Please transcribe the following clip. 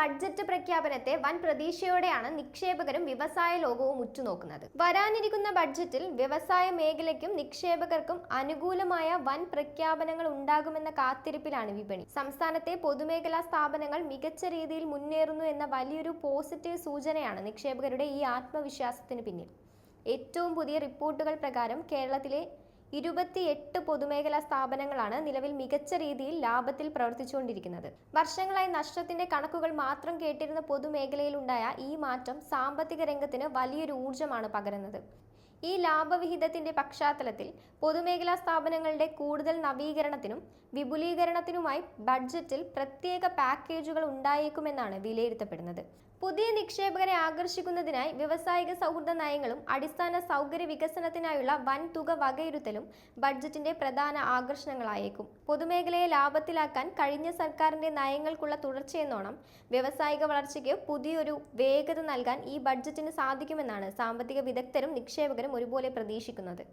Budget പ്രഖ്യാപനത്തെ വൻ പ്രതീക്ഷയോടെയാണ് നിക്ഷേപകരും വ്യവസായ ലോകവും ഉറ്റുനോക്കുന്നത്. വരാനിരിക്കുന്ന ബഡ്ജറ്റിൽ വ്യവസായ മേഖലയ്ക്കും നിക്ഷേപകർക്കും അനുകൂലമായ വൻ പ്രഖ്യാപനങ്ങൾ ഉണ്ടാകുമെന്ന കാത്തിരിപ്പിലാണ് വിപണി. സംസ്ഥാനത്തെ പൊതുമേഖലാ സ്ഥാപനങ്ങൾ മികച്ച രീതിയിൽ മുന്നേറുന്നു എന്ന വലിയൊരു പോസിറ്റീവ് സൂചനയാണ് നിക്ഷേപകരുടെ ഈ ആത്മവിശ്വാസത്തിന് പിന്നിൽ. ഏറ്റവും പുതിയ റിപ്പോർട്ടുകൾ പ്രകാരം കേരളത്തിലെ 28 പൊതുമേഖലാ സ്ഥാപനങ്ങളാണ് നിലവിൽ മികച്ച രീതിയിൽ ലാഭത്തിൽ പ്രവർത്തിച്ചുകൊണ്ടിരിക്കുന്നത്. വർഷങ്ങളായി നഷ്ടത്തിന്റെ കണക്കുകൾ മാത്രം കേട്ടിരുന്ന പൊതുമേഖലയിലുണ്ടായ ഈ മാറ്റം സാമ്പത്തിക രംഗത്തിന് വലിയൊരു ഊർജ്ജമാണ് പകരുന്നത്. ഈ ലാഭവിഹിതത്തിന്റെ പശ്ചാത്തലത്തിൽ പൊതുമേഖലാ സ്ഥാപനങ്ങളുടെ കൂടുതൽ നവീകരണത്തിനും വിപുലീകരണത്തിനുമായി ബഡ്ജറ്റിൽ പ്രത്യേക പാക്കേജുകൾ ഉണ്ടായേക്കുമെന്നാണ് വിലയിരുത്തപ്പെടുന്നത്. പുതിയ നിക്ഷേപകരെ ആകർഷിക്കുന്നതിനായി വ്യവസായിക സൗഹൃദ നയങ്ങളും അടിസ്ഥാന സൗകര്യ വികസനത്തിനായുള്ള വൻ തുക വകയിരുത്തലും ബഡ്ജറ്റിന്റെ പ്രധാന ആകർഷണങ്ങളായേക്കും. പൊതുമേഖലയെ ലാഭത്തിലാക്കാൻ കഴിഞ്ഞ സർക്കാരിന്റെ നയങ്ങൾക്കുള്ള തുടർച്ചയെന്നോണം വ്യവസായിക വളർച്ചയ്ക്ക് പുതിയൊരു വേഗത നൽകാൻ ഈ ബഡ്ജറ്റിന് സാധിക്കുമെന്നാണ് സാമ്പത്തിക വിദഗ്ധരും നിക്ഷേപകരും ഒരുപോലെ പ്രതീക്ഷിക്കുന്നത്.